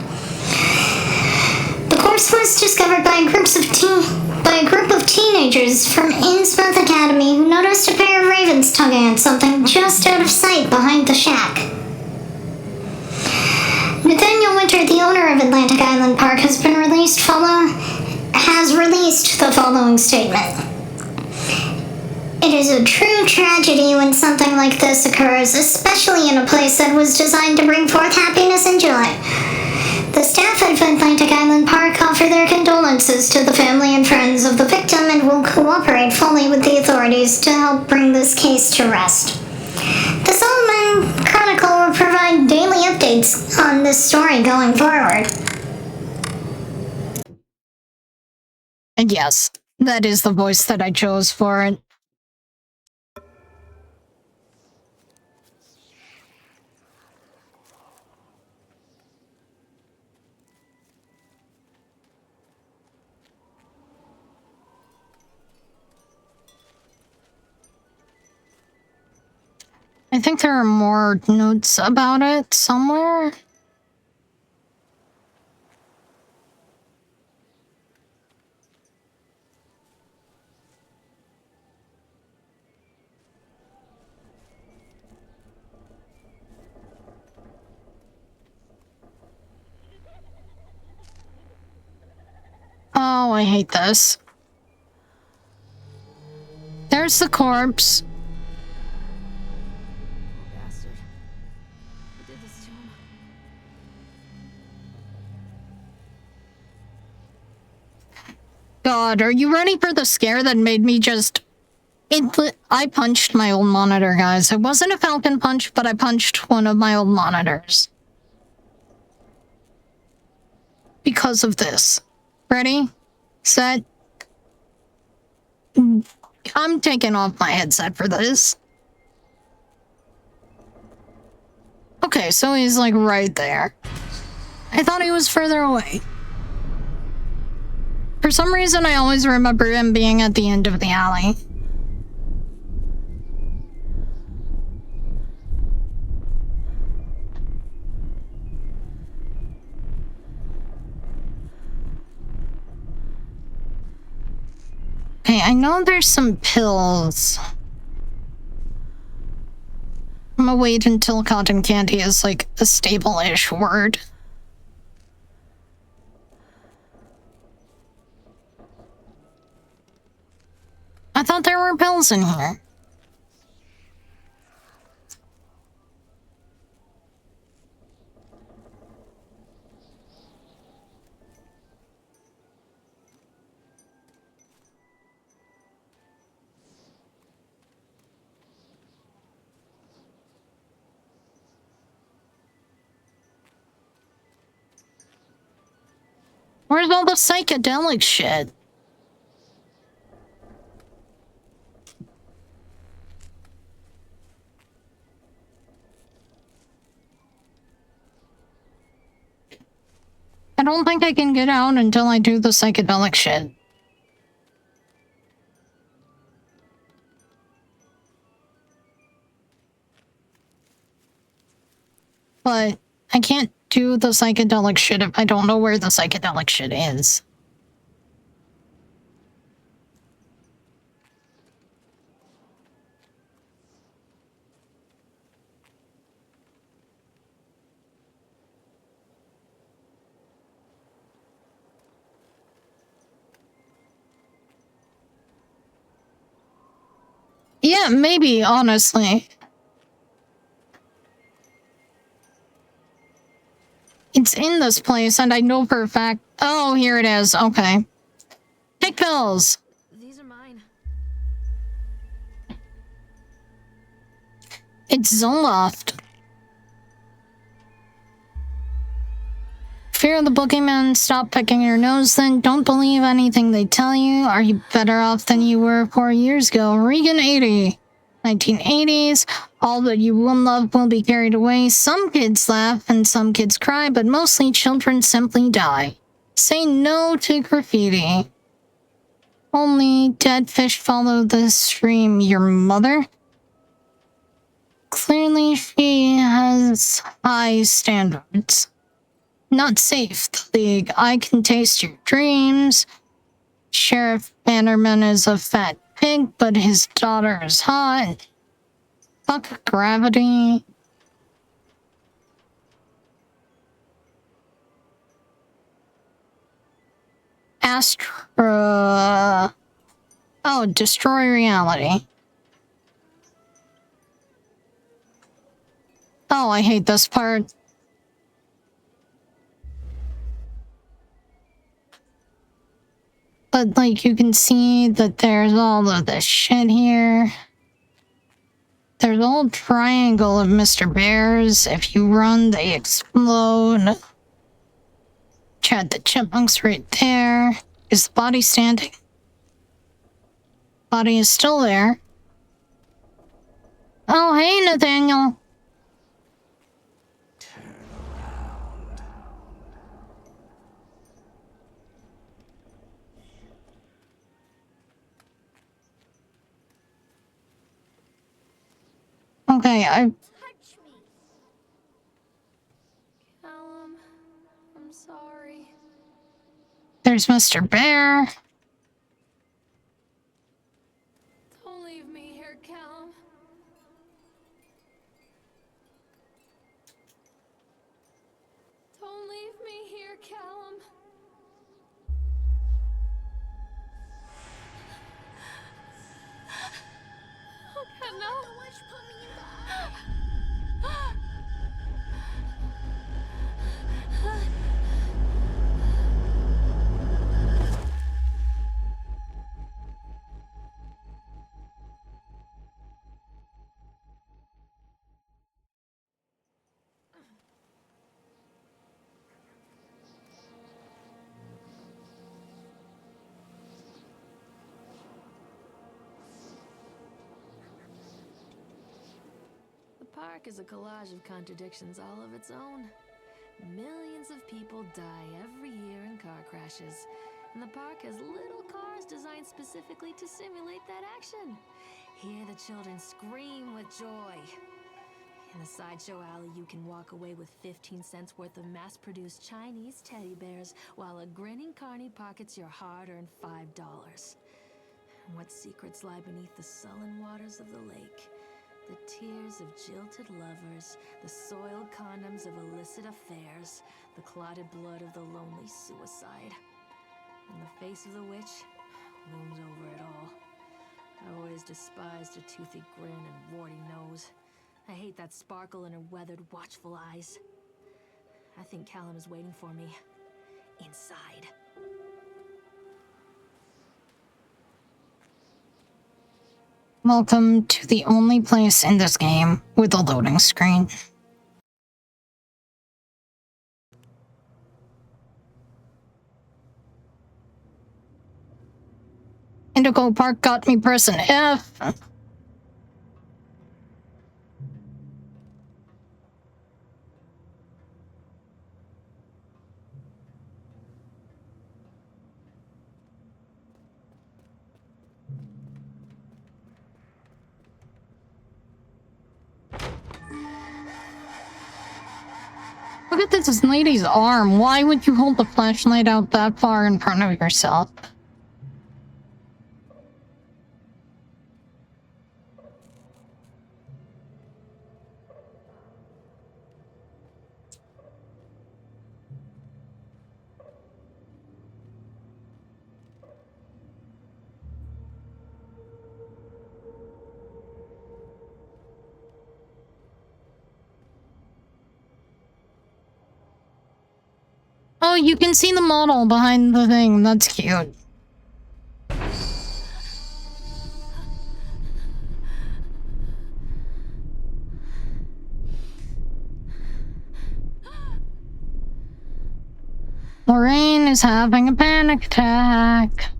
The corpse was discovered by a group of teenagers from Innsmouth Academy who noticed a pair of ravens tugging at something just out of sight behind the shack. Nathaniel Winter, the owner of Atlantic Island Park, has released the following statement. It is a true tragedy when something like this occurs, especially in a place that was designed to bring forth happiness and joy. The staff at Atlantic Island Park offer their condolences to the family and friends of the victim and will cooperate fully with the authorities to help bring this case to rest. The Solomon Chronicle will provide daily updates on this story going forward. And yes, that is the voice that I chose for it. I think there are more notes about it somewhere. Oh, I hate this. There's the corpse. Bastard. Who did this to him? God, are you ready for the scare that made me just... I punched my old monitor, guys. It wasn't a Falcon punch, but I punched one of my old monitors. Because of this. Ready? Set. I'm taking off my headset for this. Okay, so he's like right there. I thought he was further away. For some reason, I always remember him being at the end of the alley. Okay, I know there's some pills. I'm gonna wait until cotton candy is like a stable-ish word. I thought there were pills in here. Where's all the psychedelic shit? I don't think I can get out until I do the psychedelic shit. But I can't do the psychedelic shit if I don't know where the psychedelic shit is. Yeah, maybe, honestly. It's in this place, and I know for a fact... Oh, here it is. Okay. Pick pills! These are mine. It's Zoloft. Fear the boogeyman, stop picking your nose then. Don't believe anything they tell you. Are you better off than you were 4 years ago? Regan 80. 1980s. All that you will love will be carried away. Some kids laugh and some kids cry, but mostly children simply die. Say no to graffiti. Only dead fish follow the stream. Your mother? Clearly she has high standards. Not safe, the League. I can taste your dreams. Sheriff Bannerman is a fat pig, but his daughter is hot. Fuck gravity. Astra. Oh, destroy reality. Oh, I hate this part. But, like, you can see that there's all of this shit here. There's a whole triangle of Mr. Bears. If you run, they explode. Chad the Chipmunk's right there. Is the body standing? Body is still there. Oh, hey, Nathaniel. Okay, Callum, I'm sorry. there's Mr. Bear. Don't leave me here, Callum. Don't leave me here, Callum. Oh, no. The park is a collage of contradictions all of its own. Millions of people die every year in car crashes, and the park has little cars designed specifically to simulate that action. Hear the children scream with joy. In the sideshow alley, you can walk away with 15 cents worth of mass-produced Chinese teddy bears, while a grinning carny pockets your hard-earned $5. What secrets lie beneath the sullen waters of the lake? The tears of jilted lovers, the soiled condoms of illicit affairs, the clotted blood of the lonely suicide. And the face of the witch looms over it all. I always despised her toothy grin and warty nose. I hate that sparkle in her weathered, watchful eyes. I think Callum is waiting for me. Inside. Welcome to the only place in this game with a loading screen. Indigo Park got me pressing F. Look at this lady's arm. Why would you hold the flashlight out that far in front of yourself? Oh, you can see the model behind the thing. That's cute. Lorraine is having a panic attack.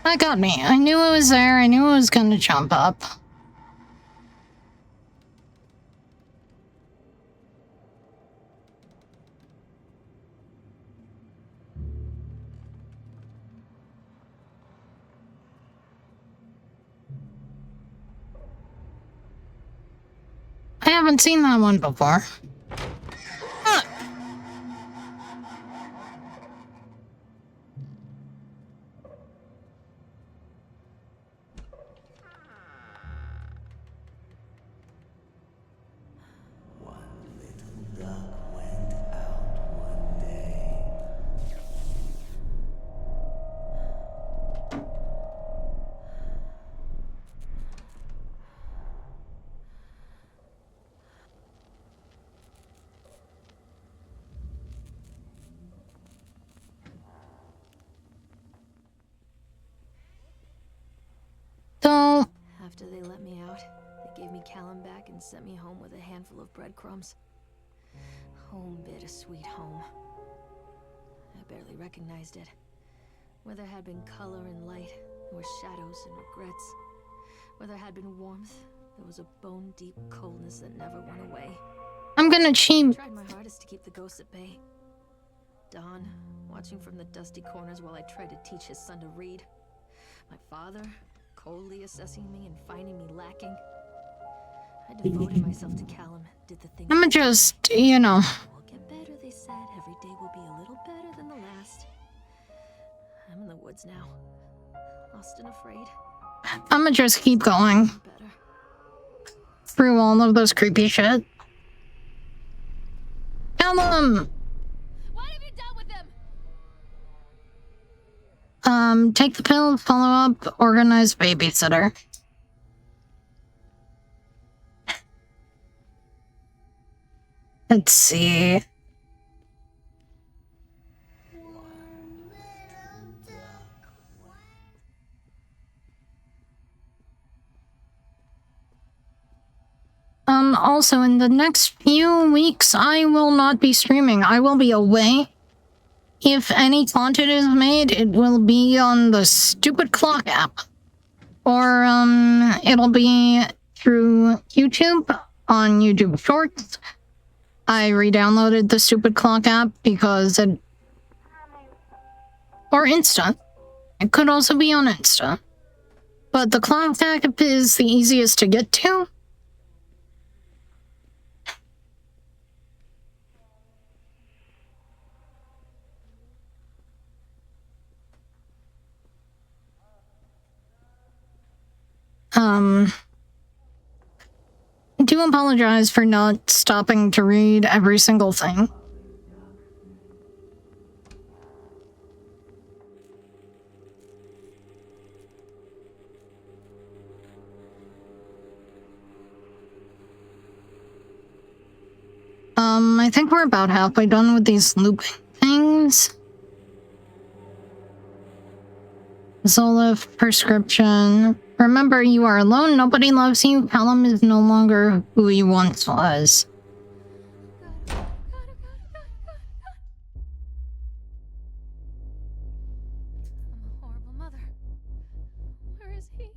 That got me. I knew it was there. I knew it was gonna jump up. I haven't seen that one before. Ah. So, After they let me out, they gave me Callum back and sent me home with a handful of breadcrumbs. Home, bittersweet home. I barely recognized it. Where there had been color and light, there were shadows and regrets. Where there had been warmth, there was a bone-deep coldness that never went away. I'm gonna I cheat. tried my hardest to keep the ghosts at bay. Don, watching from the dusty corners while I tried to teach his son to read. My father, coldly assessing me and finding me lacking. I devoted myself to Callum, did the things. I'ma just, you know. We'll get better, they said. Every day will be a little better than the last. I'm in the woods now. Lost and afraid. I'ma just keep going Better. through all of those creepy shit. Callum! What have you done with them? Take the pill, follow up, organize babysitter. Let's see. Also, in the next few weeks, I will not be streaming. I will be away. If any content is made, it will be on the stupid clock app. Or, it'll be through YouTube, on YouTube Shorts. I re-downloaded the stupid clock app because it... Or Insta. It could also be on Insta. But the clock app is the easiest to get to. I do apologize for not stopping to read every single thing. I think we're about halfway done with these looping things. Zolif prescription. Remember, you are alone. Nobody loves you. Callum is no longer who he once was. I'm a horrible mother. Where is he?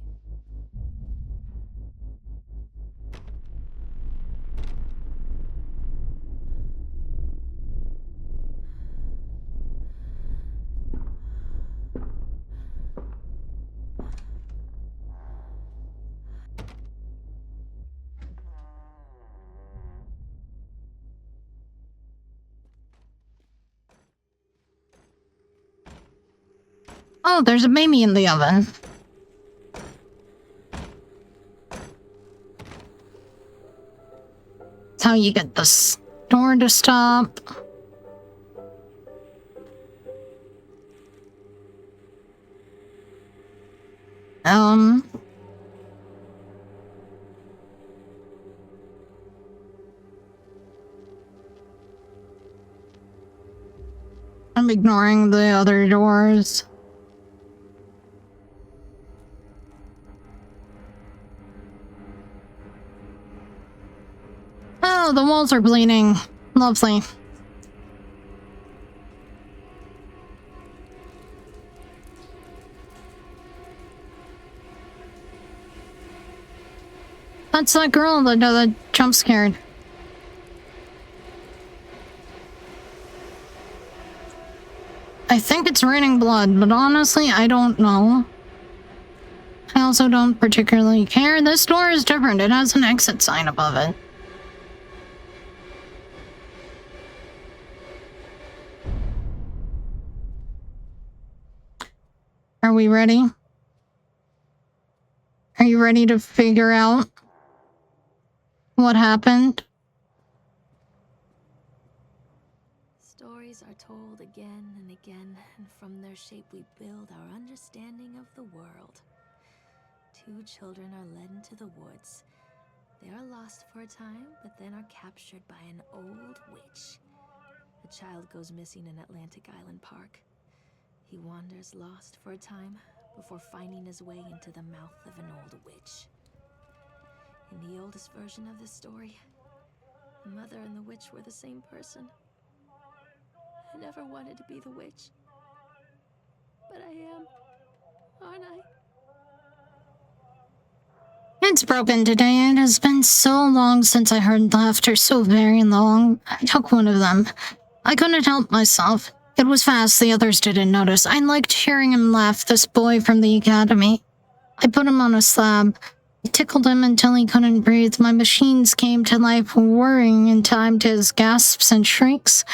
Oh, there's a baby in the oven. That's how you get this door to stop. I'm ignoring the other doors. Oh, the walls are bleeding. Lovely. That's that girl that jump scared. I think it's raining blood, but honestly, I don't know. I also don't particularly care. This door is different. It has an exit sign above it. Are we ready? Are you ready to figure out what happened? Stories are told again and again, and from their shape we build our understanding of the world. Two children are led into the woods. They are lost for a time, but then are captured by an old witch. The child goes missing in Atlantic Island Park. He wanders lost for a time before finding his way into the mouth of an old witch. In the oldest version of this story, the mother and the witch were the same person. I never wanted to be the witch. But I am, aren't I? It's broken today. It has been so long since I heard laughter, so very long. I took one of them. I couldn't help myself. It was fast, the others didn't notice. I liked hearing him laugh, this boy from the academy. I put him on a slab. I tickled him until he couldn't breathe. My machines came to life, whirring in time to his gasps and shrieks.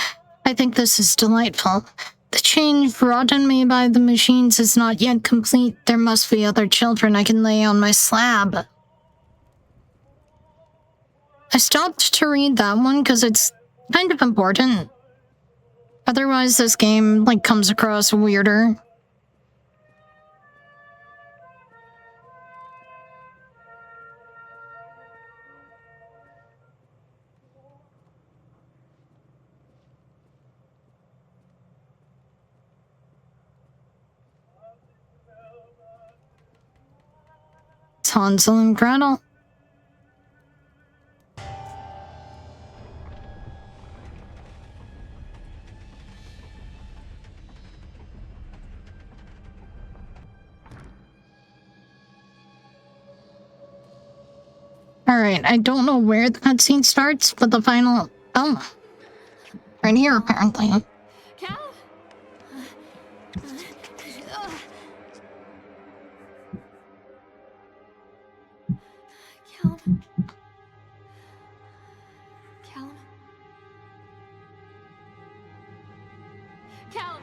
I think this is delightful. The change wrought in me by the machines is not yet complete. There must be other children I can lay on my slab. I stopped to read that one because it's kind of important. Otherwise, this game, comes across weirder. It's Hansel and Gretel. Alright, I don't know where the cutscene starts, but the final... Oh. Right here, apparently. Cal? Callum? Callum? Callum!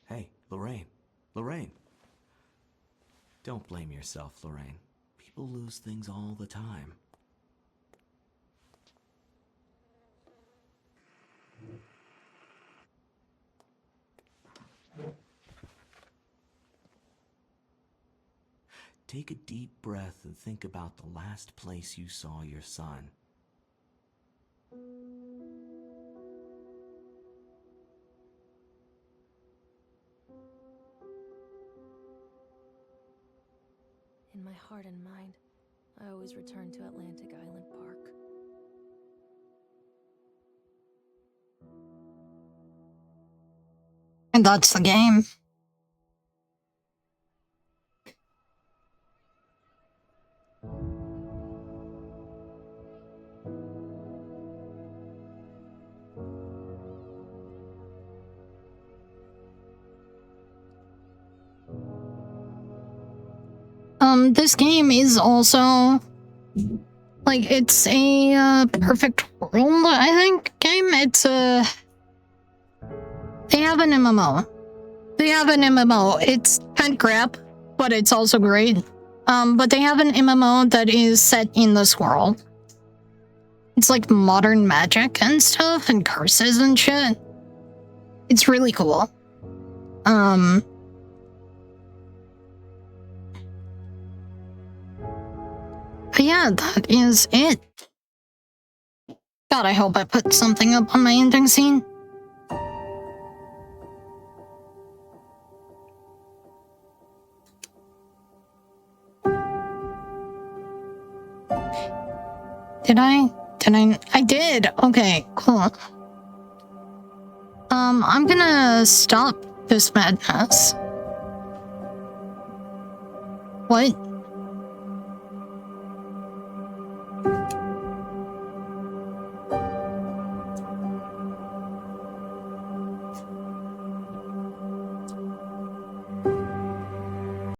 Hey, Lorraine. Lorraine. Don't blame yourself, Lorraine. People lose things all the time. Take a deep breath and think about the last place you saw your son. In my heart and mind, I always return to Atlantic Island Park. And that's the game. This game is also, like, it's a perfect world, I think, game. It's they have an MMO. It's kind of crap, but it's also great. But they have an MMO that is set in this world. It's like modern magic and stuff and curses and shit. It's really cool. But yeah, that is it. God, I hope I put something up on my ending scene. Did I? I did. Okay, cool. I'm gonna stop this madness. What?